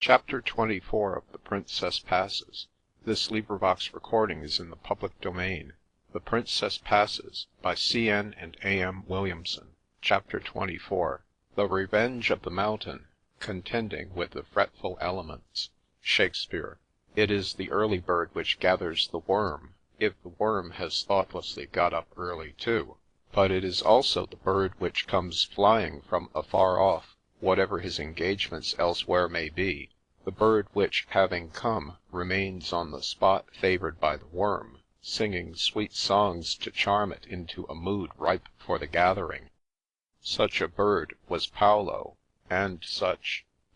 Chapter 24 of The Princess Passes. This recording is in the public domain. The Princess Passes, by C.N. and A.M. Williamson. Chapter 24. The Revenge of the Mountain, contending with the fretful elements. Shakespeare. It is the early bird which gathers the worm, if the worm has thoughtlessly got up early too. But it is also the bird which comes flying from afar off, whatever his engagements elsewhere may be, the bird which, having come, remains on the spot favoured by the worm, singing sweet songs to charm it into a mood ripe for the gathering. Such a bird was Paolo, and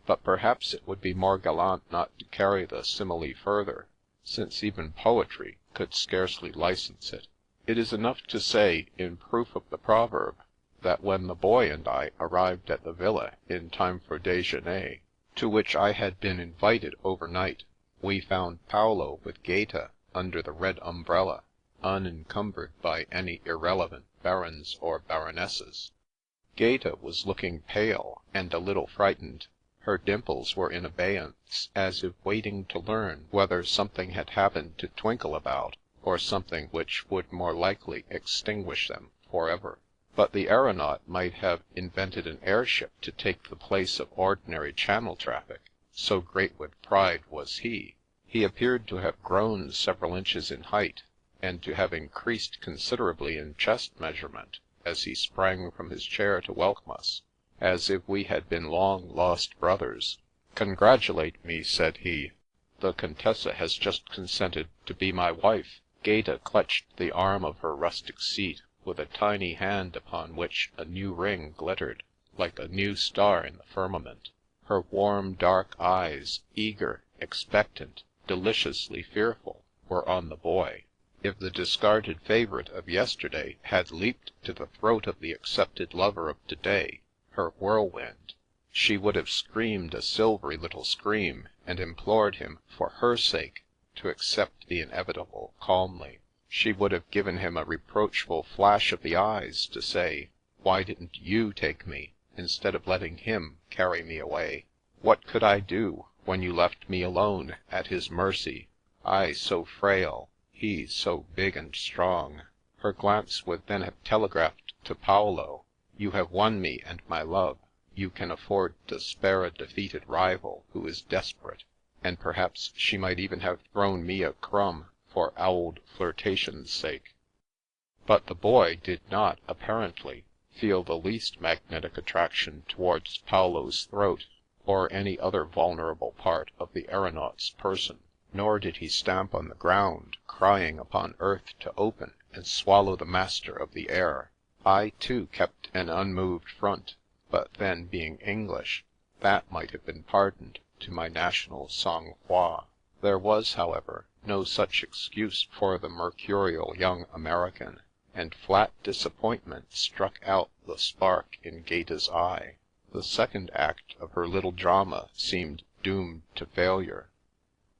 but perhaps it would be more gallant not to carry the simile further, since even poetry could scarcely license it. It is enough to say, in proof of the proverb, that when the boy and I arrived at the villa in time for déjeuner, to which I had been invited overnight, we found Paolo with Gaeta under the red umbrella, unencumbered by any irrelevant barons or baronesses. Gaeta was looking pale and a little frightened. Her dimples were in abeyance, as if waiting to learn whether something had happened to twinkle about, or something which would more likely extinguish them forever. But the aeronaut might have invented an airship to take the place of ordinary channel traffic, so great with pride was he. He appeared to have grown several inches in height, and to have increased considerably in chest measurement, as he sprang from his chair to welcome us, as if we had been long-lost brothers. "Congratulate me," said he. "The Contessa has just consented to be my wife." Gaeta clutched the arm of her rustic seat, with a tiny hand upon which a new ring glittered, like a new star in the firmament. Her warm dark eyes, eager, expectant, deliciously fearful, were on the boy. If the discarded favourite of yesterday had leaped to the throat of the accepted lover of today, her whirlwind, she would have screamed a silvery little scream, and implored him, for her sake, to accept the inevitable calmly. She would have given him a reproachful flash of the eyes to say, "Why didn't you take me, instead of letting him carry me away? What could I do, when you left me alone, at his mercy? I so frail, he so big and strong." Her glance would then have telegraphed to Paolo, "You have won me and my love. You can afford to spare a defeated rival who is desperate." And perhaps she might even have thrown me a crumb, for old flirtation's sake. But the boy did not, apparently, feel the least magnetic attraction towards Paolo's throat, or any other vulnerable part of the aeronaut's person, nor did he stamp on the ground, crying upon earth to open and swallow the master of the air. I, too, kept an unmoved front, but then, being English, that might have been pardoned to my national sang-froid. There was, however, no such excuse for the mercurial young American, and flat disappointment struck out the spark in Gaeta's eye. The second act of her little drama seemed doomed to failure.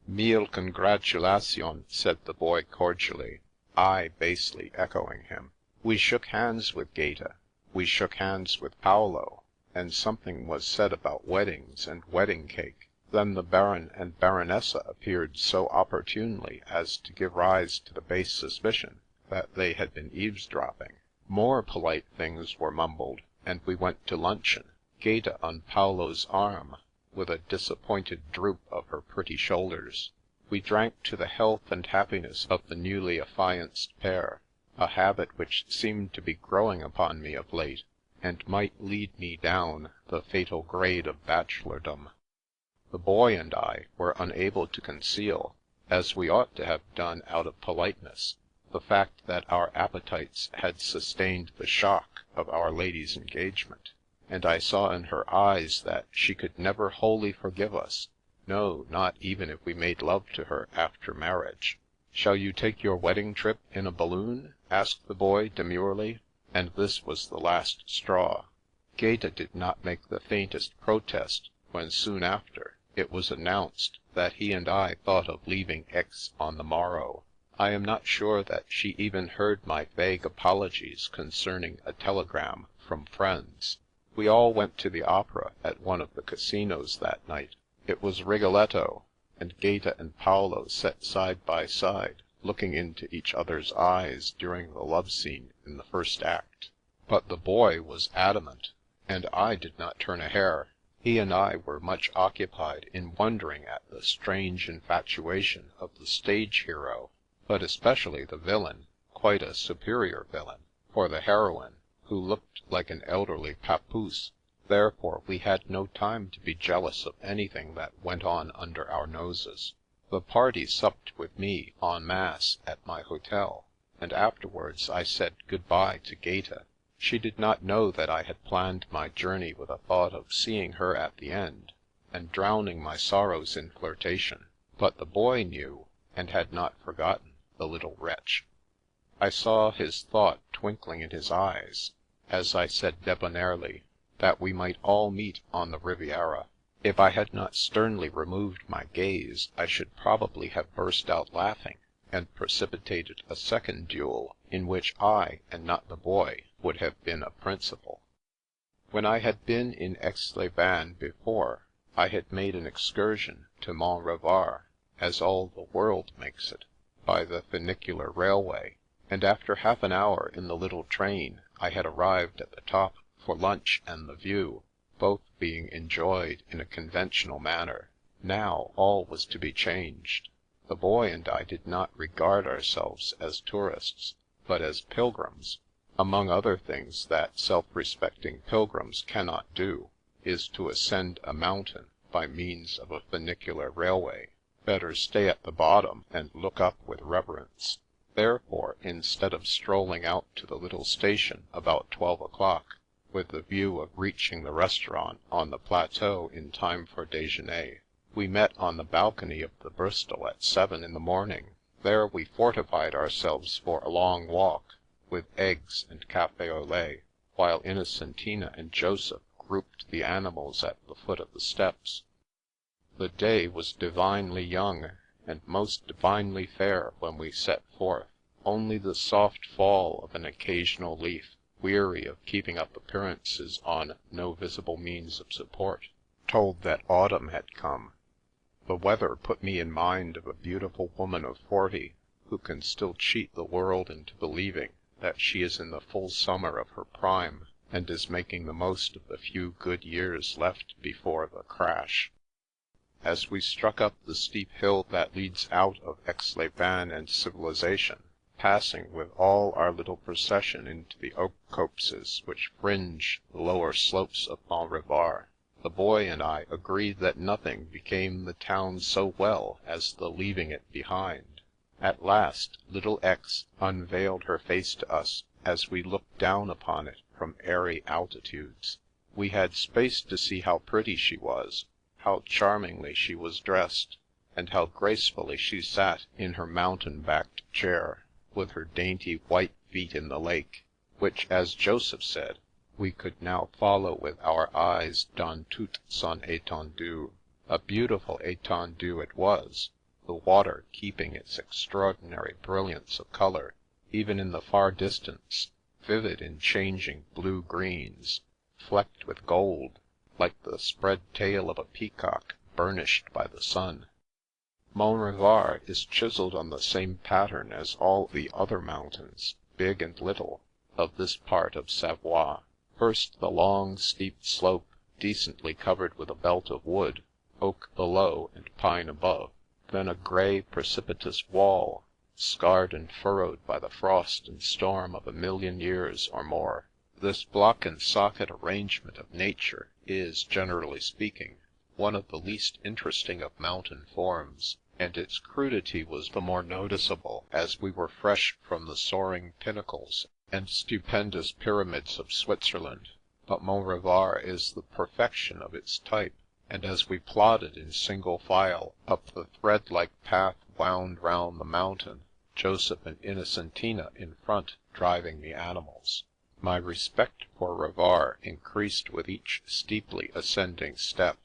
"Mille congratulations," said the boy cordially, I basely echoing him. We shook hands with Gaeta, we shook hands with Paolo, and something was said about weddings and wedding cake. Then the Baron and Baronessa appeared so opportunely as to give rise to the base suspicion that they had been eavesdropping. More polite things were mumbled, and we went to luncheon, Gaeta on Paolo's arm, with a disappointed droop of her pretty shoulders. We drank to the health and happiness of the newly affianced pair, a habit which seemed to be growing upon me of late, and might lead me down the fatal grade of bachelordom. The boy and I were unable to conceal, as we ought to have done out of politeness, the fact that our appetites had sustained the shock of our lady's engagement, and I saw in her eyes that she could never wholly forgive us, no, not even if we made love to her after marriage. "Shall you take your wedding trip in a balloon?" asked the boy demurely, and this was the last straw. Gaeta did not make the faintest protest when soon after it was announced that he and I thought of leaving Aix on the morrow. I am not sure that she even heard my vague apologies concerning a telegram from friends. We all went to the opera at one of the casinos that night, It was Rigoletto, and Gaeta and Paolo sat side by side, looking into each other's eyes during the love scene in the first act. But the Boy was adamant, and I did not turn a hair. He and I were much occupied in wondering at the strange infatuation of the stage hero, but especially the villain, quite a superior villain, for the heroine, who looked like an elderly papoose. Therefore we had no time to be jealous of anything that went on under our noses. The party supped with me, en masse, at my hotel, and afterwards I said good-bye to Gaeta. She did not know that I had planned my journey with a thought of seeing her at the end, and drowning my sorrows in flirtation. But the Boy knew, and had not forgotten, the little wretch. I saw his thought twinkling in his eyes, as I said debonairly, that we might all meet on the Riviera. If I had not sternly removed my gaze, I should probably have burst out laughing, and precipitated a second duel, in which I, and not the Boy, would have been a principal. When I had been in Aix-les-Bains before, I had made an excursion to Mont Revard, as all the world makes it, by the funicular railway, and after half an hour in the little train, I had arrived at the top for lunch and the view, both being enjoyed in a conventional manner. Now all was to be changed. The Boy and I did not regard ourselves as tourists, but as pilgrims. Among other things that self-respecting pilgrims cannot do, is to ascend a mountain by means of a funicular railway. Better stay at the bottom and look up with reverence. Therefore, instead of strolling out to the little station about 12 o'clock, with the view of reaching the restaurant on the plateau in time for déjeuner, we met on the balcony of the Bristol at 7 in the morning. There we fortified ourselves for a long walk, with eggs and café au lait, while Innocentina and Joseph grouped the animals at the foot of the steps. The day was divinely young, and most divinely fair when we set forth. Only the soft fall of an occasional leaf, weary of keeping up appearances on no visible means of support, told that autumn had come. The weather put me in mind of a beautiful woman of 40, who can still cheat the world into believing that she is in the full summer of her prime, and is making the most of the few good years left before the crash. As we struck up the steep hill that leads out of Aix-les-Bains and civilization, passing with all our little procession into the oak copses which fringe the lower slopes of Mont Revard, the Boy and I agreed that nothing became the town so well as the leaving it behind. At last, little Aix unveiled her face to us as we looked down upon it from airy altitudes. We had space to see how pretty she was, how charmingly she was dressed, and how gracefully she sat in her mountain-backed chair, with her dainty white feet in the lake, which, as Joseph said, we could now follow with our eyes dans toute son étendue. A beautiful étendue it was, the water keeping its extraordinary brilliance of colour, even in the far distance, vivid in changing blue-greens, flecked with gold, like the spread tail of a peacock burnished by the sun. Mont Revard is chiselled on the same pattern as all the other mountains, big and little, of this part of Savoie. First the long, steep slope, decently covered with a belt of wood, oak below and pine above. Then a grey, precipitous wall, scarred and furrowed by the frost and storm of 1,000,000 years or more. This block and socket arrangement of nature is, generally speaking, one of the least interesting of mountain forms, and its crudity was the more noticeable as we were fresh from the soaring pinnacles and stupendous pyramids of Switzerland. But Mont Revard is the perfection of its type, and as we plodded in single file up the thread-like path wound round the mountain, Joseph and Innocentina in front driving the animals, my respect for Revard increased with each steeply ascending step.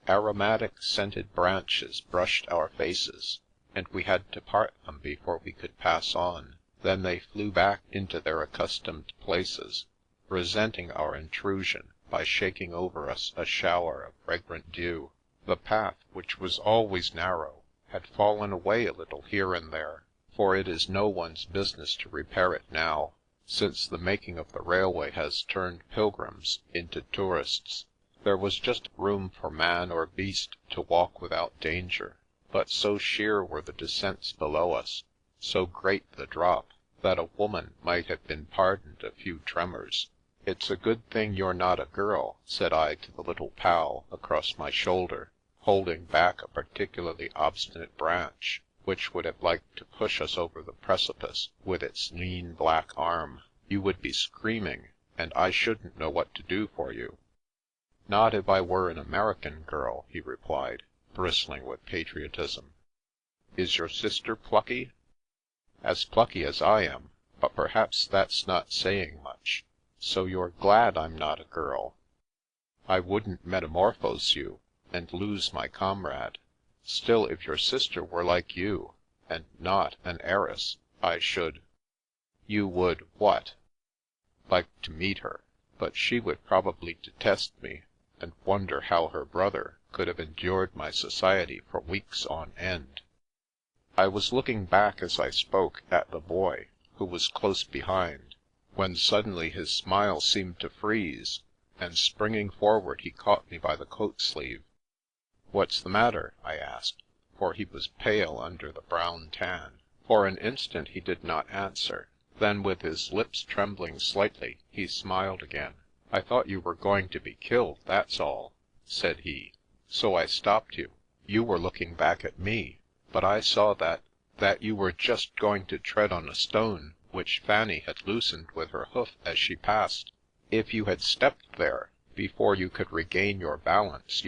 Aromatic scented branches brushed our faces, and we had to part them before we could pass on. Then they flew back into their accustomed places, resenting our intrusion by shaking over us a shower of fragrant dew. The path, which was always narrow, had fallen away a little here and there, for it is no one's business to repair it now, since the making of the railway has turned pilgrims into tourists. There was just room for man or beast to walk without danger, but so sheer were the descents below us, so great the drop, that a woman might have been pardoned a few tremors. "It's a good thing you're not a girl," said I to the little pal across my shoulder, holding back a particularly obstinate branch, which would have liked to push us over the precipice with its lean black arm. "You would be screaming, and I shouldn't know what to do for you." "Not if I were an American girl," he replied, bristling with patriotism. "Is your sister plucky?" "As plucky as I am, but perhaps that's not saying much. So you're glad I'm not a girl?" "I wouldn't metamorphose you, and lose my comrade. Still, if your sister were like you, and not an heiress, I should—" "You would what?" "Like to meet her, but she would probably detest me, and wonder how her brother could have endured my society for weeks on end." I was looking back as I spoke at the boy, who was close behind, when suddenly his smile seemed to freeze, and springing forward he caught me by the coat sleeve. "What's the matter?" I asked, for he was pale under the brown tan. For an instant he did not answer. Then, with his lips trembling slightly, he smiled again. "I thought you were going to be killed, that's all," said he. "So I stopped you. You were looking back at me, but I saw that you were just going to tread on a stone which Fanny had loosened with her hoof as she passed. If you had stepped there, before you could regain your balance,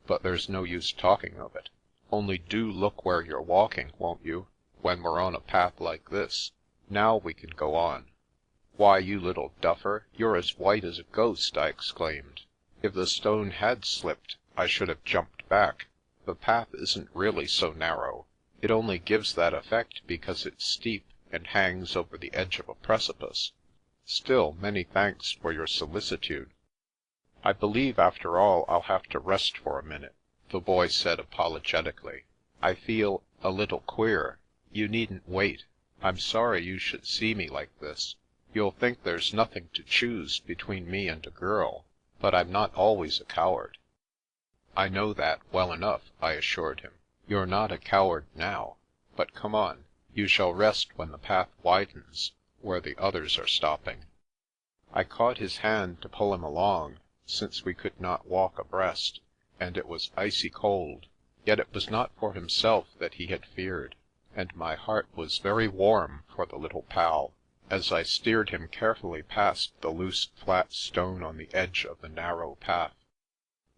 but there's no use talking of it. Only do look where you're walking, won't you, when we're on a path like this? Now we can go on." "Why, you little duffer, you're as white as a ghost!" I exclaimed. "If the stone had slipped, I should have jumped back. The path isn't really so narrow. It only gives that effect because it's steep and hangs over the edge of a precipice. Still, many thanks for your solicitude." "I believe, after all, I'll have to rest for a minute," the boy said apologetically. "I feel a little queer. You needn't wait. I'm sorry you should see me like this. You'll think there's nothing to choose between me and a girl, but I'm not always a coward." "I know that well enough," I assured him. "You're not a coward now. But come on. You shall rest when the path widens, where the others are stopping." I caught his hand to pull him along, since we could not walk abreast, and it was icy cold. Yet it was not for himself that he had feared, and my heart was very warm for the little pal, as I steered him carefully past the loose flat stone on the edge of the narrow path.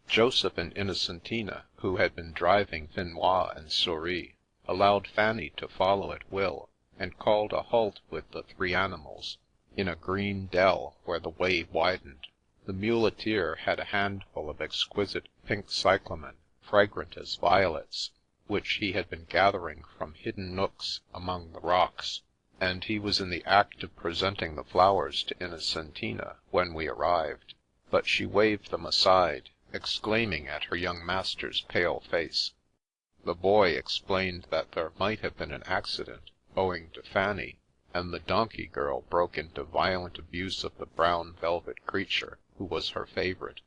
Joseph and Innocentina, who had been driving Finois and Souris, allowed Fanny to follow at will, and called a halt with the three animals, in a green dell where the way widened. The muleteer had a handful of exquisite pink cyclamen, fragrant as violets, which he had been gathering from hidden nooks among the rocks, and he was in the act of presenting the flowers to Innocentina when we arrived, but she waved them aside, exclaiming at her young master's pale face. The boy explained that there might have been an accident, owing to Fanny, and the donkey girl broke into violent abuse of the brown velvet creature, who was her favourite.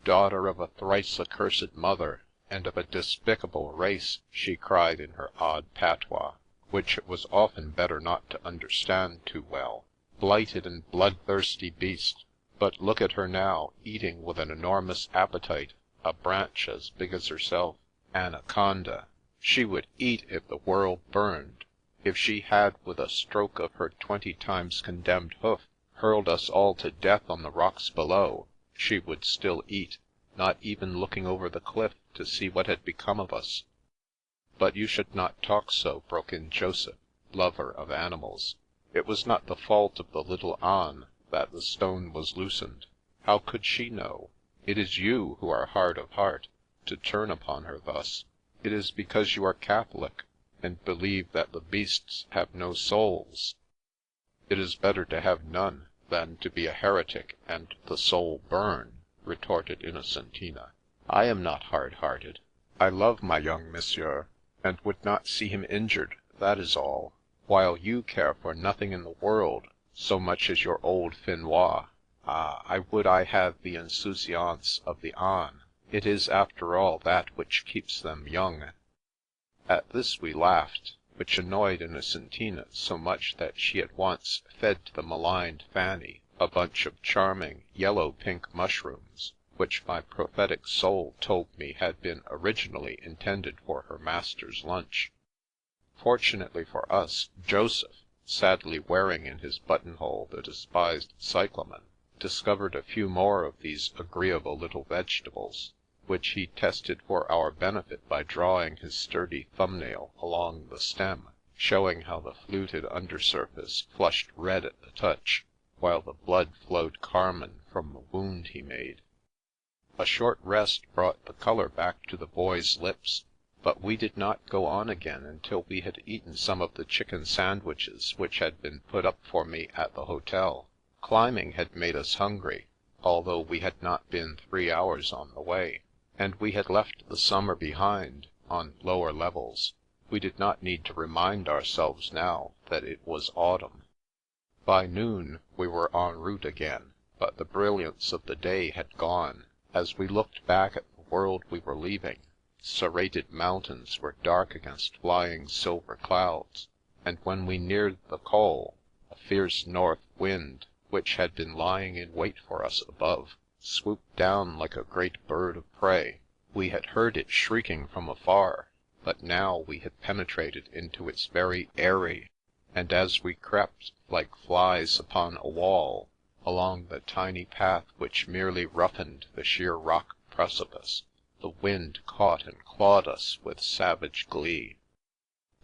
"Daughter of a thrice accursed mother, and of a despicable race," she cried in her odd patois, which it was often better not to understand too well. "Blighted and bloodthirsty beast! But look at her now, eating with an enormous appetite a branch as big as herself. Anaconda! She would eat if the world burned. If she had, with a stroke of her 20 times condemned hoof, hurled us all to death on the rocks below, she would still eat, not even looking over the cliff to see what had become of us." "But you should not talk so," broke in Joseph, lover of animals. "It was not the fault of the little ane that the stone was loosened. How could she know? It is you who are hard of heart, to turn upon her thus. It is because you are Catholic, and believe that the beasts have no souls." "It is better to have none than to be a heretic and the soul burn," retorted Innocentina. I am not hard-hearted. I love my young monsieur, and would not see him injured, that is all, while you care for nothing in the world so much as your old Finois. Ah, I would I had the insouciance of the ane. It is, after all, that which keeps them young." At this we laughed, which annoyed Innocentina so much that she at once fed to the maligned Fanny a bunch of charming yellow-pink mushrooms, which my prophetic soul told me had been originally intended for her master's lunch. Fortunately for us, Joseph, sadly wearing in his buttonhole the despised cyclamen, discovered a few more of these agreeable little vegetables, which he tested for our benefit by drawing his sturdy thumbnail along the stem, showing how the fluted undersurface flushed red at the touch, while the blood flowed carmine from the wound he made. A short rest brought the colour back to the boy's lips, but we did not go on again until we had eaten some of the chicken sandwiches which had been put up for me at the hotel. Climbing had made us hungry, although we had not been 3 hours on the way, and we had left the summer behind, on lower levels. We did not need to remind ourselves now that it was autumn. By noon we were en route again, but the brilliance of the day had gone. As we looked back at the world we were leaving, serrated mountains were dark against flying silver clouds, and when we neared the col, a fierce north wind, which had been lying in wait for us above, swooped down like a great bird of prey. We had heard it shrieking from afar, but now we had penetrated into its very eyrie, and as we crept, like flies upon a wall, along the tiny path which merely roughened the sheer rock precipice, the wind caught and clawed us with savage glee.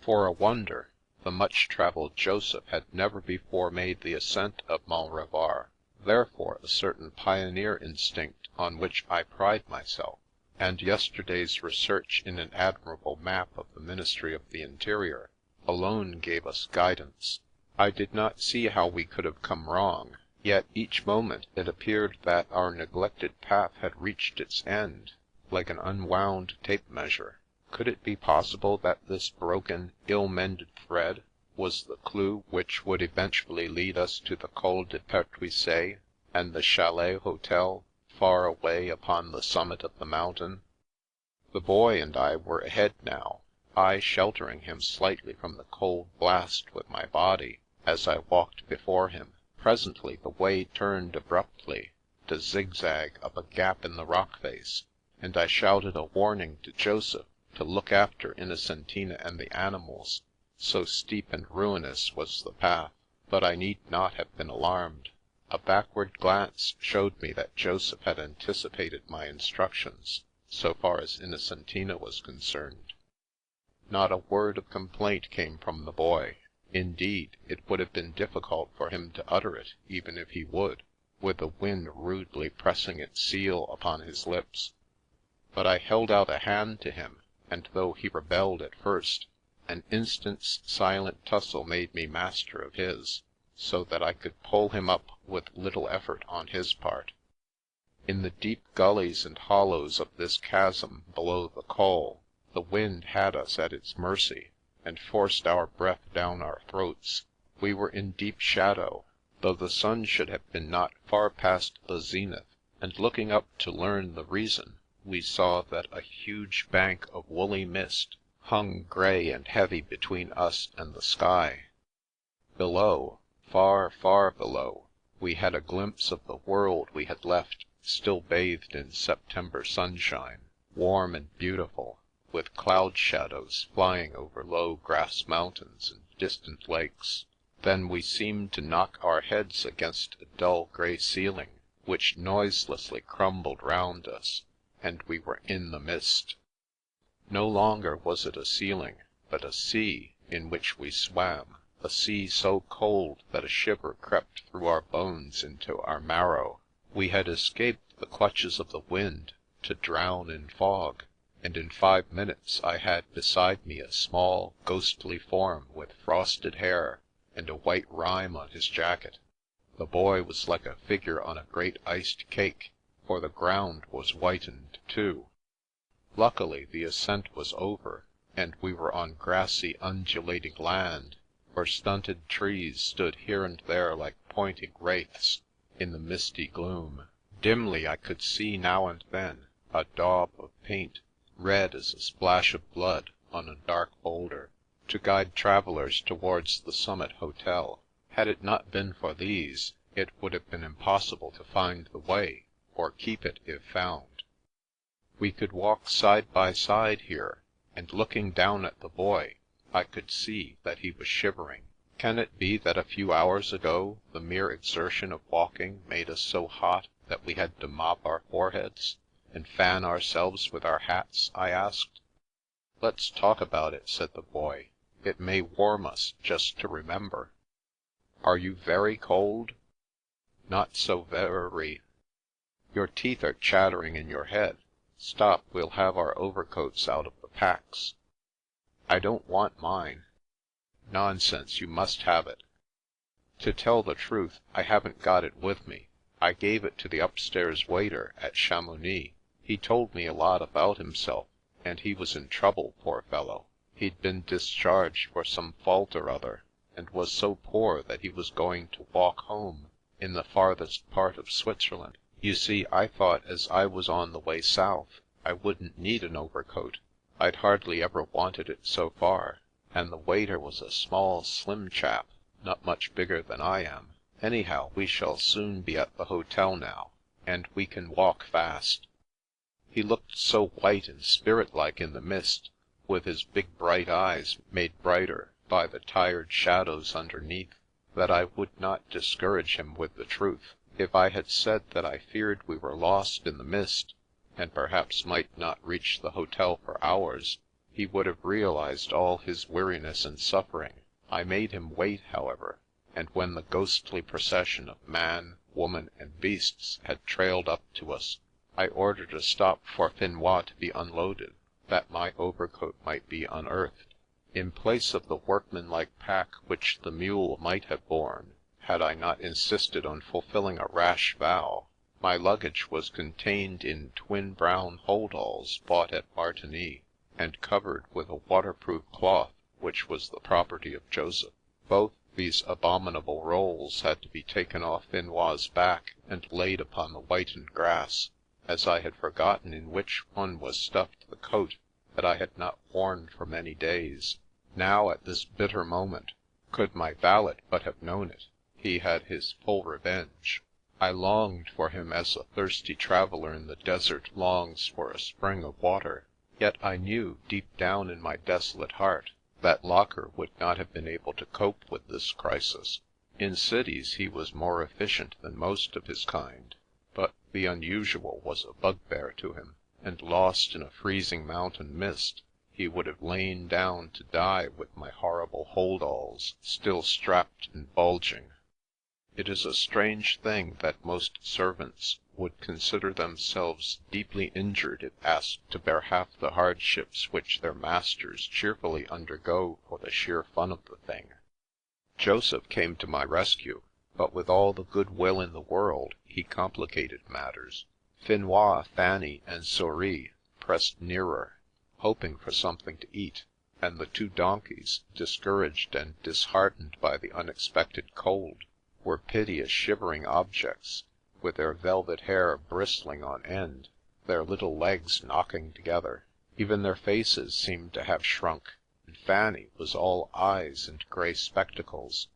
For a wonder, the much-travelled Joseph had never before made the ascent of Mont Revard, therefore a certain pioneer instinct on which I pride myself, and yesterday's research in an admirable map of the Ministry of the Interior alone gave us guidance. I did not see how we could have come wrong, yet each moment it appeared that our neglected path had reached its end, like an unwound tape measure. Could it be possible that this broken, ill-mended thread was the clue which would eventually lead us to the Col de Pertuis and the Chalet Hotel, far away upon the summit of the mountain? The boy and I were ahead now, I sheltering him slightly from the cold blast with my body, as I walked before him. Presently the way turned abruptly to zigzag up a gap in the rock face, and I shouted a warning to Joseph to look after Innocentina and the animals, so steep and ruinous was the path. But I need not have been alarmed. A backward glance showed me that Joseph had anticipated my instructions, so far as Innocentina was concerned. Not a word of complaint came from the boy. Indeed, it would have been difficult for him to utter it, even if he would, with the wind rudely pressing its seal upon his lips. But I held out a hand to him, and though he rebelled at first, an instant's silent tussle made me master of his, so that I could pull him up with little effort on his part. In the deep gullies and hollows of this chasm below the col, the wind had us at its mercy, and forced our breath down our throats. We were in deep shadow, though the sun should have been not far past the zenith, and looking up to learn the reason, we saw that a huge bank of woolly mist hung grey and heavy between us and the sky. Below, far, far below, we had a glimpse of the world we had left still bathed in September sunshine, warm and beautiful, with cloud shadows flying over low grass mountains and distant lakes. Then we seemed to knock our heads against a dull grey ceiling, which noiselessly crumbled round us, and we were in the mist. No longer was it a ceiling, but a sea in which we swam, a sea so cold that a shiver crept through our bones into our marrow. We had escaped the clutches of the wind to drown in fog, and in 5 minutes I had beside me a small, ghostly form with frosted hair and a white rime on his jacket. The boy was like a figure on a great iced cake, for the ground was whitened too. Luckily the ascent was over, and we were on grassy, undulating land, where stunted trees stood here and there like pointing wraiths in the misty gloom. Dimly I could see now and then a daub of paint, red as a splash of blood on a dark boulder, to guide travellers towards the summit hotel. Had it not been for these, it would have been impossible to find the way, or keep it if found. We could walk side by side here, and looking down at the boy, I could see that he was shivering. Can it be that a few hours ago the mere exertion of walking made us so hot that we had to mop our foreheads, and fan ourselves with our hats? I asked. "Let's talk about it," said the boy. "It may warm us just to remember." "Are you very cold?" "Not so very." "Your teeth are chattering in your head. Stop, we'll have our overcoats out of the packs." "I don't want mine." "Nonsense, you must have it." "To tell the truth, I haven't got it with me. I gave it to the upstairs waiter at Chamounix. He told me a lot about himself, and he was in trouble, poor fellow. He'd been discharged for some fault or other, and was so poor that he was going to walk home in the farthest part of Switzerland. You see, I thought as I was on the way south, I wouldn't need an overcoat. I'd hardly ever wanted it so far, and the waiter was a small, slim chap, not much bigger than I am. Anyhow, we shall soon be at the hotel now, and we can walk fast." He looked so white and spirit-like in the mist, with his big bright eyes made brighter by the tired shadows underneath, that I would not discourage him with the truth. If I had said that I feared we were lost in the mist, and perhaps might not reach the hotel for hours, he would have realized all his weariness and suffering. I made him wait, however, and when the ghostly procession of man, woman, and beasts had trailed up to us, I ordered a stop for Finois to be unloaded, that my overcoat might be unearthed. In place of the workmanlike pack which the mule might have borne, had I not insisted on fulfilling a rash vow, my luggage was contained in twin brown holdalls bought at Martigny, and covered with a waterproof cloth which was the property of Joseph. Both these abominable rolls had to be taken off Finois' back and laid upon the whitened grass, as I had forgotten in which one was stuffed the coat that I had not worn for many days. Now, at this bitter moment, could my valet but have known it, he had his full revenge. I longed for him as a thirsty traveller in the desert longs for a spring of water. Yet I knew, deep down in my desolate heart, that Locker would not have been able to cope with this crisis. In cities he was more efficient than most of his kind, but the unusual was a bugbear to him, and lost in a freezing mountain mist, he would have lain down to die with my horrible holdalls still strapped and bulging. It is a strange thing that most servants would consider themselves deeply injured if asked to bear half the hardships which their masters cheerfully undergo for the sheer fun of the thing. Joseph came to my rescue, but with all the good will in the world he complicated matters. Finois, Fanny, and Souris pressed nearer, hoping for something to eat, and the two donkeys, discouraged and disheartened by the unexpected cold, were piteous shivering objects, with their velvet hair bristling on end, their little legs knocking together. Even their faces seemed to have shrunk, and Fanny was all eyes and grey spectacles.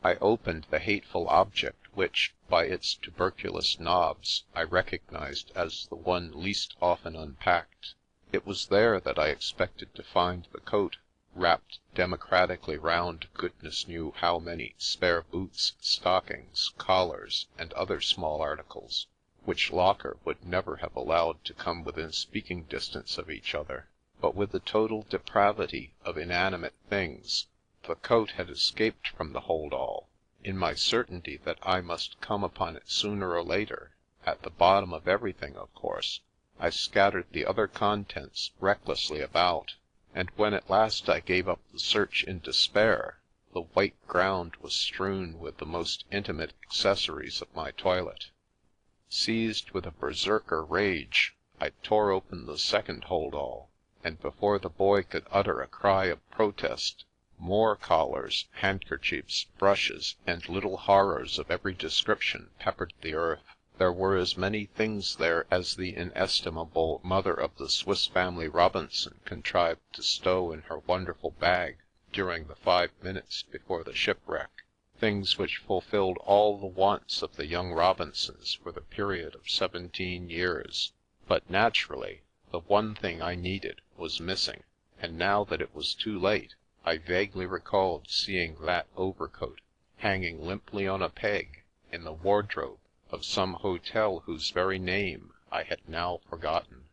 I opened the hateful object which, by its tuberculous knobs, I recognized as the one least often unpacked. It was there that I expected to find the coat, wrapped democratically round goodness knew how many spare boots, stockings, collars, and other small articles, which Locker would never have allowed to come within speaking distance of each other. But with the total depravity of inanimate things, the coat had escaped from the hold-all. In my certainty that I must come upon it sooner or later, at the bottom of everything, of course, I scattered the other contents recklessly about, and when at last I gave up the search in despair, the white ground was strewn with the most intimate accessories of my toilet. Seized with a berserker rage, I tore open the second hold-all, and before the boy could utter a cry of protest, more collars, handkerchiefs, brushes, and little horrors of every description peppered the earth. There were as many things there as the inestimable mother of the Swiss Family Robinson contrived to stow in her wonderful bag during the 5 minutes before the shipwreck, things which fulfilled all the wants of the young Robinsons for the period of 17 years. But naturally, the one thing I needed was missing, and now that it was too late, I vaguely recalled seeing that overcoat hanging limply on a peg in the wardrobe of some hotel whose very name I had now forgotten.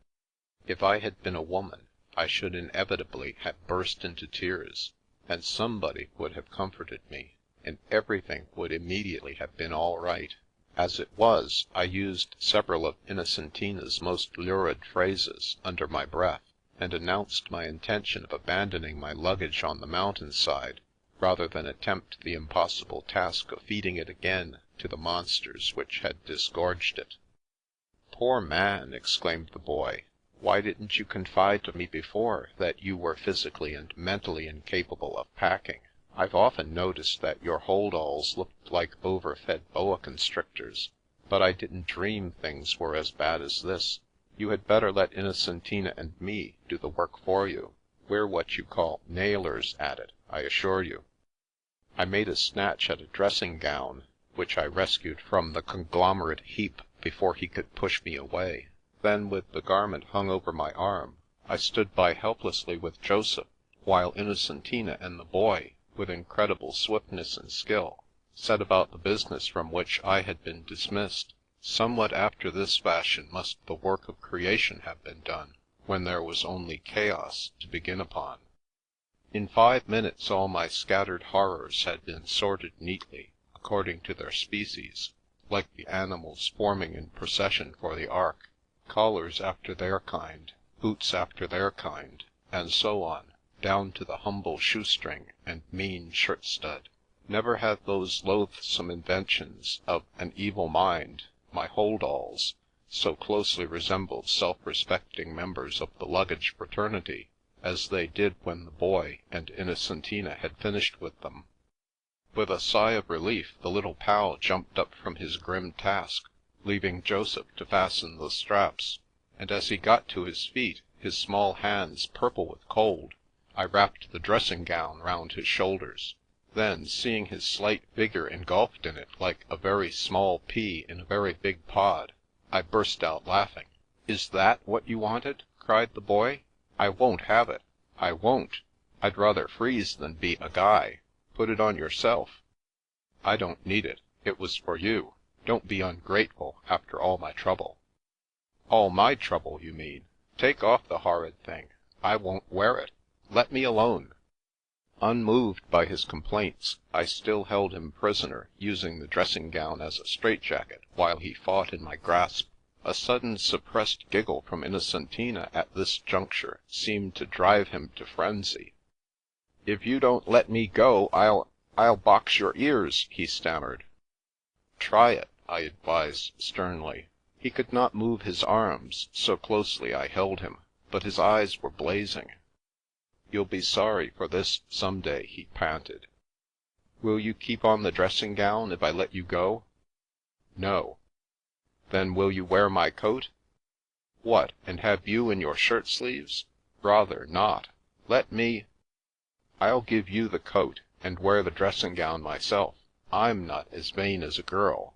If I had been a woman, I should inevitably have burst into tears, and somebody would have comforted me, and everything would immediately have been all right. As it was, I used several of Innocentina's most lurid phrases under my breath, and announced my intention of abandoning my luggage on the mountainside, rather than attempt the impossible task of feeding it again to the monsters which had disgorged it. " Poor man !" exclaimed the boy. " Why didn't you confide to me before that you were physically and mentally incapable of packing? I've often noticed that your hold-alls looked like overfed boa constrictors, but I didn't dream things were as bad as this. You had better let Innocentina and me do the work for you. We're what you call nailers at it, I assure you." I made a snatch at a dressing-gown, which I rescued from the conglomerate heap before he could push me away. Then, with the garment hung over my arm, I stood by helplessly with Joseph, while Innocentina and the boy, with incredible swiftness and skill, set about the business from which I had been dismissed. Somewhat after this fashion must the work of creation have been done, when there was only chaos to begin upon. In 5 minutes all my scattered horrors had been sorted neatly, according to their species, like the animals forming in procession for the Ark, collars after their kind, boots after their kind, and so on, down to the humble shoestring and mean shirt-stud. Never had those loathsome inventions of an evil mind, my hold-alls, so closely resembled self-respecting members of the luggage fraternity, as they did when the boy and Innocentina had finished with them. With a sigh of relief, the little pal jumped up from his grim task, leaving Joseph to fasten the straps, and as he got to his feet, his small hands purple with cold, I wrapped the dressing-gown round his shoulders. Then, seeing his slight figure engulfed in it like a very small pea in a very big pod, I burst out laughing. " Is that what you wanted? " cried the boy. " I won't have it. I won't. I'd rather freeze than be a guy. Put it on yourself." " I don't need it. It was for you. Don't be ungrateful, after all my trouble." " All my trouble, you mean. Take off the horrid thing. I won't wear it. Let me alone." Unmoved by his complaints, I still held him prisoner, using the dressing-gown as a straitjacket while he fought in my grasp. A sudden suppressed giggle from Innocentina at this juncture seemed to drive him to frenzy. " If you don't let me go, I'll box your ears," he stammered. " Try it," I advised sternly. He could not move his arms, so closely I held him, but his eyes were blazing. " You'll be sorry for this some day," he panted. " Will you keep on the dressing-gown if I let you go?" " No." " Then will you wear my coat? "" What, and have you in your shirt-sleeves? Rather not. Let me—" " I'll give you the coat, and wear the dressing-gown myself. I'm not as vain as a girl."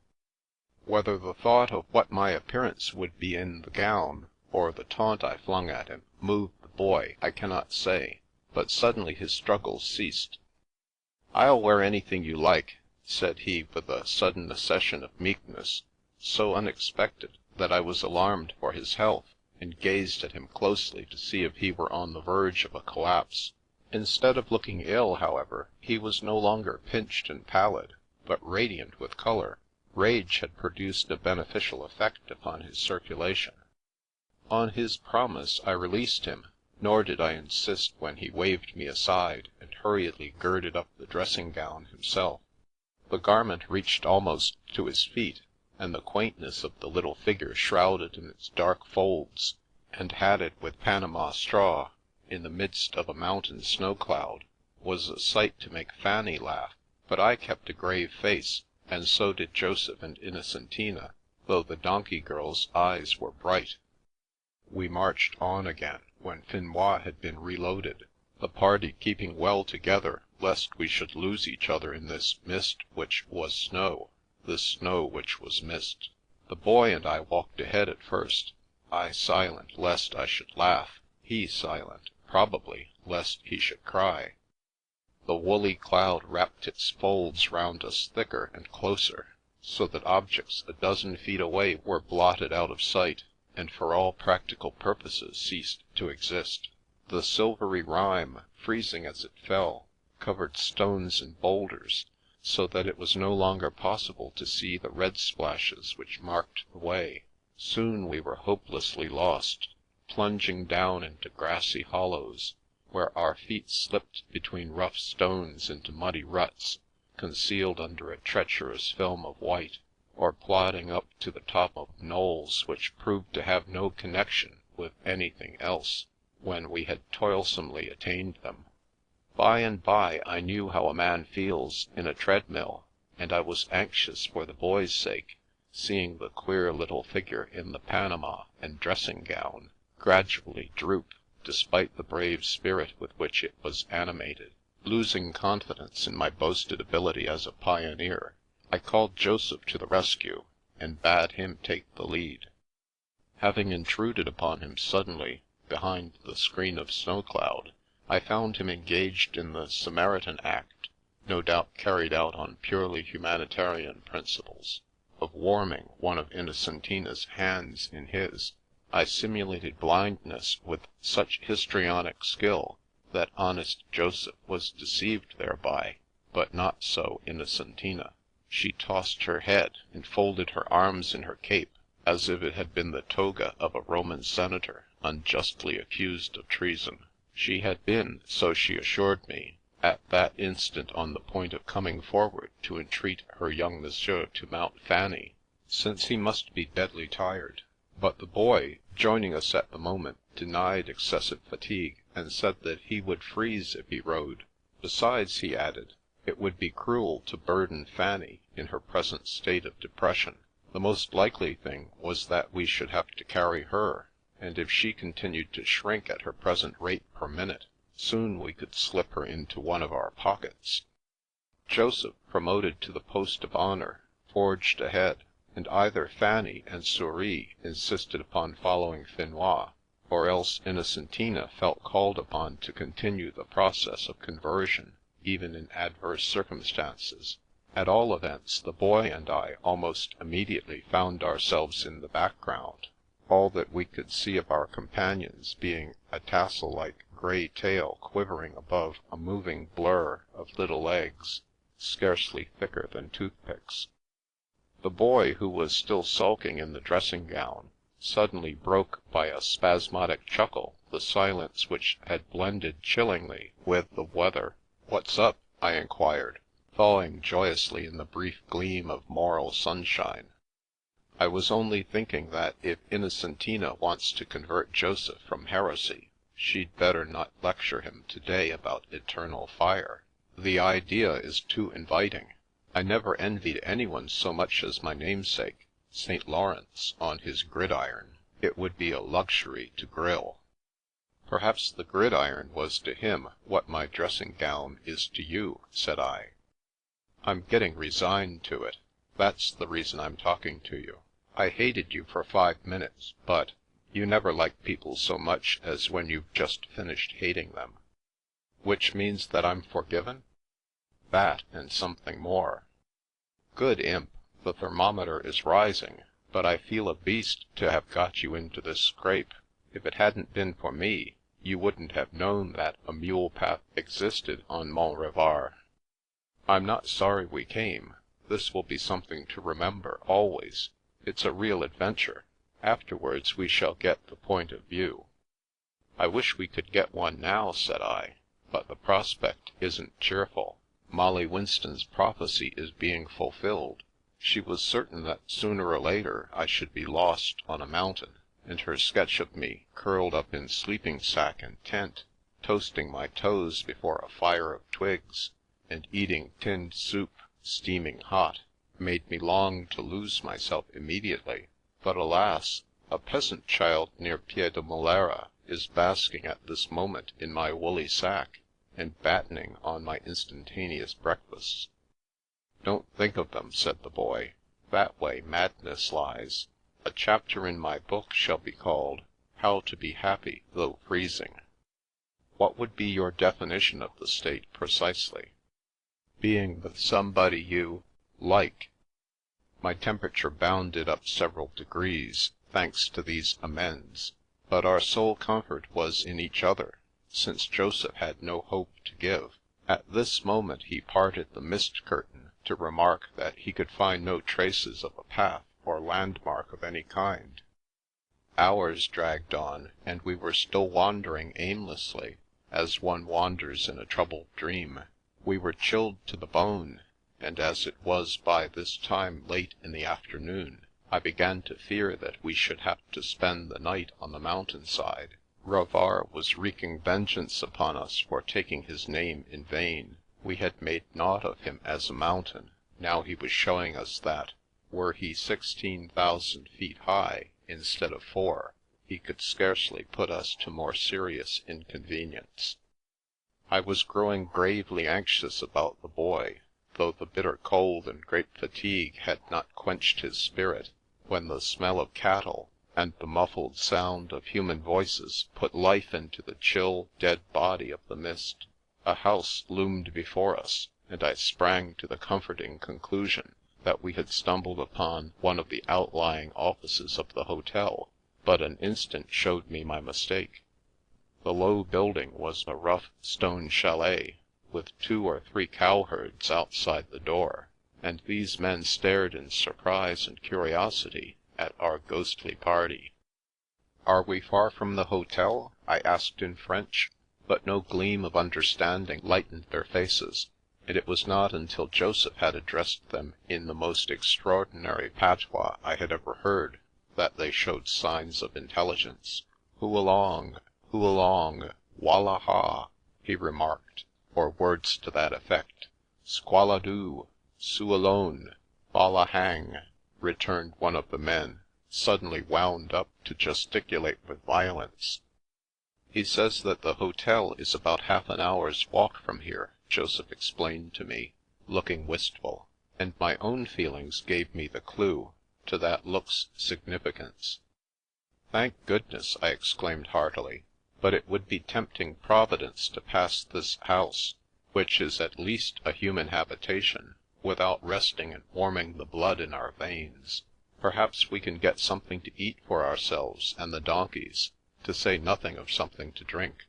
Whether the thought of what my appearance would be in the gown, or the taunt I flung at him, moved the boy, I cannot say, but suddenly his struggles ceased. " I'll wear anything you like," said he with a sudden accession of meekness, so unexpected that I was alarmed for his health, and gazed at him closely to see if he were on the verge of a collapse. Instead of looking ill, however, he was no longer pinched and pallid, but radiant with colour. Rage had produced a beneficial effect upon his circulation. On his promise, I released him, nor did I insist when he waved me aside and hurriedly girded up the dressing-gown himself. The garment reached almost to his feet, and the quaintness of the little figure shrouded in its dark folds, and hatted with Panama straw, in the midst of a mountain snow cloud, was a sight to make Fanny laugh. But I kept a grave face, and so did Joseph and Innocentina, though the donkey girl's eyes were bright. We marched on again, when Finois had been reloaded, the party keeping well together lest we should lose each other in this mist which was snow, this snow which was mist. The boy and I walked ahead at first, I silent lest I should laugh, he silent, probably, lest he should cry. The woolly cloud wrapped its folds round us thicker and closer, so that objects a dozen feet away were blotted out of sight, and for all practical purposes ceased to exist. The silvery rime, freezing as it fell, covered stones and boulders, so that it was no longer possible to see the red splashes which marked the way. Soon we were hopelessly lost, plunging down into grassy hollows, where our feet slipped between rough stones into muddy ruts, concealed under a treacherous film of white, or plodding up to the top of knolls which proved to have no connection with anything else, when we had toilsomely attained them. By and by I knew how a man feels in a treadmill, and I was anxious for the boy's sake, seeing the queer little figure in the Panama and dressing-gown gradually droop, despite the brave spirit with which it was animated. Losing confidence in my boasted ability as a pioneer, I called Joseph to the rescue, and bade him take the lead. Having intruded upon him suddenly, behind the screen of snow cloud, I found him engaged in the Samaritan act, no doubt carried out on purely humanitarian principles, of warming one of Innocentina's hands in his. I simulated blindness with such histrionic skill that honest Joseph was deceived thereby, but not so Innocentina. She tossed her head and folded her arms in her cape, as if it had been the toga of a Roman senator unjustly accused of treason. She had been, so she assured me, at that instant on the point of coming forward to entreat her young monsieur to mount Fanny, since he must be deadly tired. But the boy, joining us at the moment, denied excessive fatigue, and said that he would freeze if he rode. Besides, he added, it would be cruel to burden Fanny in her present state of depression. The most likely thing was that we should have to carry her, and if she continued to shrink at her present rate per minute, soon we could slip her into one of our pockets. Joseph, promoted to the post of honour, forged ahead, and either Fanny and Souris insisted upon following Finois, or else Innocentina felt called upon to continue the process of conversion, even in adverse circumstances. At all events, the boy and I almost immediately found ourselves in the background, all that we could see of our companions being a tassel-like grey tail quivering above a moving blur of little legs, scarcely thicker than toothpicks. The boy, who was still sulking in the dressing-gown, suddenly broke by a spasmodic chuckle the silence which had blended chillingly with the weather. "What's up?" I inquired, thawing joyously in the brief gleam of moral sunshine. "I was only thinking that if Innocentina wants to convert Joseph from heresy, she'd better not lecture him today about eternal fire. The idea is too inviting. I never envied anyone so much as my namesake, St. Lawrence, on his gridiron. It would be a luxury to grill." "Perhaps the gridiron was to him what my dressing-gown is to you," said I. "I'm getting resigned to it. That's the reason I'm talking to you. I hated you for 5 minutes, but you never like people so much as when you've just finished hating them." "Which means that I'm forgiven?" "That, and something more." "Good imp! The thermometer is rising, but I feel a beast to have got you into this scrape. If it hadn't been for me, you wouldn't have known that a mule path existed on Mont Revard. I'm not sorry we came. This will be something to remember always. It's a real adventure. Afterwards we shall get the point of view." "I wish we could get one now," said I, "but the prospect isn't cheerful. Molly Winston's prophecy is being fulfilled. She was certain that sooner or later I should be lost on a mountain, and her sketch of me curled up in sleeping sack and tent, toasting my toes before a fire of twigs, and eating tinned soup steaming hot, made me long to lose myself immediately. But alas, a peasant child near Piedimulera is basking at this moment in my woolly sack, and battening on my instantaneous breakfasts. "Don't think of them," said the boy. "That way madness lies. A chapter in my book shall be called, 'How to be Happy Though Freezing.'" "What would be your definition of the state, precisely?" "Being with somebody you like." My temperature bounded up several degrees, thanks to these amends, but our sole comfort was in each other, since Joseph had no hope to give. At this moment he parted the mist curtain to remark that he could find no traces of a path or landmark of any kind. Hours dragged on, and we were still wandering aimlessly, as one wanders in a troubled dream. We were chilled to the bone, and as it was by this time late in the afternoon, I began to fear that we should have to spend the night on the mountainside. Rovar was wreaking vengeance upon us for taking his name in vain. We had made naught of him as a mountain. Now he was showing us that, were he 16,000 feet high instead of 4, he could scarcely put us to more serious inconvenience. I was growing gravely anxious about the boy, though the bitter cold and great fatigue had not quenched his spirit, when the smell of cattle and the muffled sound of human voices put life into the chill, dead body of the mist. A house loomed before us, and I sprang to the comforting conclusion that we had stumbled upon one of the outlying offices of the hotel, but an instant showed me my mistake. The low building was a rough stone chalet, with 2 or 3 cowherds outside the door, and these men stared in surprise and curiosity at our ghostly party. "Are we far from the hotel?" I asked in French, but no gleam of understanding lightened their faces, and it was not until Joseph had addressed them in the most extraordinary patois I had ever heard that they showed signs of intelligence. "Hualong, wallaha," he remarked, or words to that effect. "Squaladoo, sualone, ballahang," returned one of the men, suddenly wound up to gesticulate with violence. "He says that the hotel is about half an hour's walk from here," Joseph explained to me, looking wistful, and my own feelings gave me the clue to that look's significance. "Thank goodness!" I exclaimed heartily. "But it would be tempting Providence to pass this house, which is at least a human habitation, without resting and warming the blood in our veins. Perhaps we can get something to eat for ourselves and the donkeys, to say nothing of something to drink."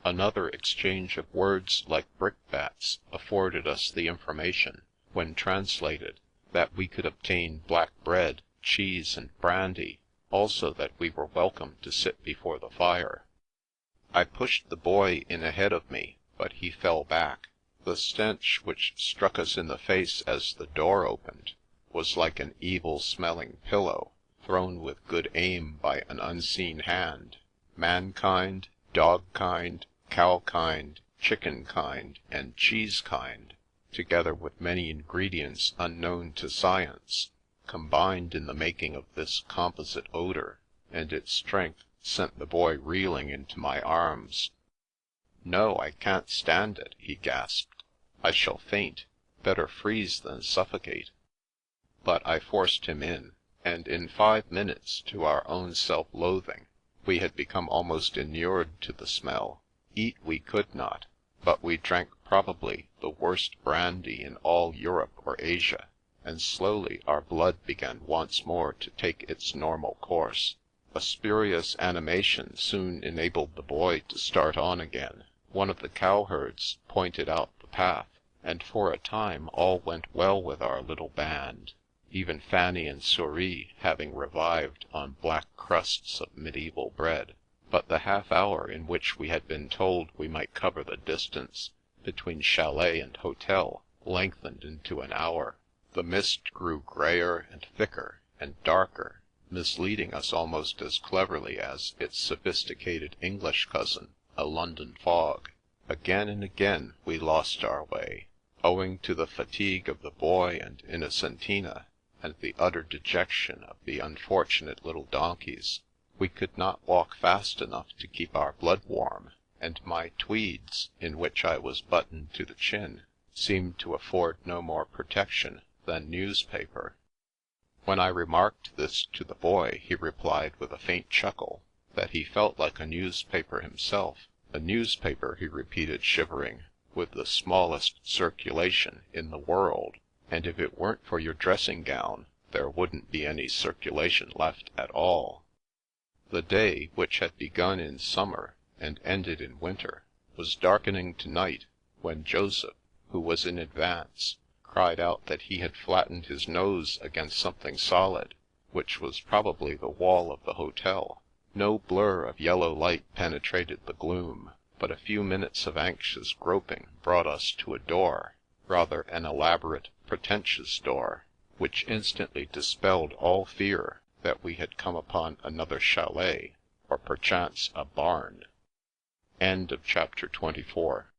Another exchange of words like brickbats afforded us the information, when translated, that we could obtain black bread, cheese, and brandy, also that we were welcome to sit before the fire. I pushed the boy in ahead of me, but he fell back. The stench which struck us in the face as the door opened was like an evil-smelling pillow thrown with good aim by an unseen hand. Mankind, dog-kind, cow-kind, chicken-kind, and cheese-kind, together with many ingredients unknown to science, combined in the making of this composite odour, and its strength sent the boy reeling into my arms. "No, I can't stand it," he gasped. "I shall faint. Better freeze than suffocate." But I forced him in, and in 5 minutes, to our own self-loathing, we had become almost inured to the smell. Eat we could not, but we drank probably the worst brandy in all Europe or Asia, and slowly our blood began once more to take its normal course. A spurious animation soon enabled the boy to start on again. One of the cowherds pointed out the path, and for a time all went well with our little band, even Fanny and Souris having revived on black crusts of medieval bread. But the half-hour in which we had been told we might cover the distance between chalet and hotel lengthened into an hour. The mist grew greyer and thicker and darker, misleading us almost as cleverly as its sophisticated English cousin, a London fog. Again and again we lost our way, owing to the fatigue of the boy and Innocentina, and the utter dejection of the unfortunate little donkeys. We could not walk fast enough to keep our blood warm, and my tweeds, in which I was buttoned to the chin, seemed to afford no more protection than newspaper. When I remarked this to the boy, he replied with a faint chuckle that he felt like a newspaper himself. A newspaper, he repeated, shivering, with the smallest circulation in the world, and if it weren't for your dressing gown, there wouldn't be any circulation left at all. The day, which had begun in summer and ended in winter, was darkening to night when Joseph, who was in advance, cried out that he had flattened his nose against something solid, which was probably the wall of the hotel. No blur of yellow light penetrated the gloom, but a few minutes of anxious groping brought us to a door, rather an elaborate, pretentious door, which instantly dispelled all fear that we had come upon another chalet, or perchance a barn. Chapter 24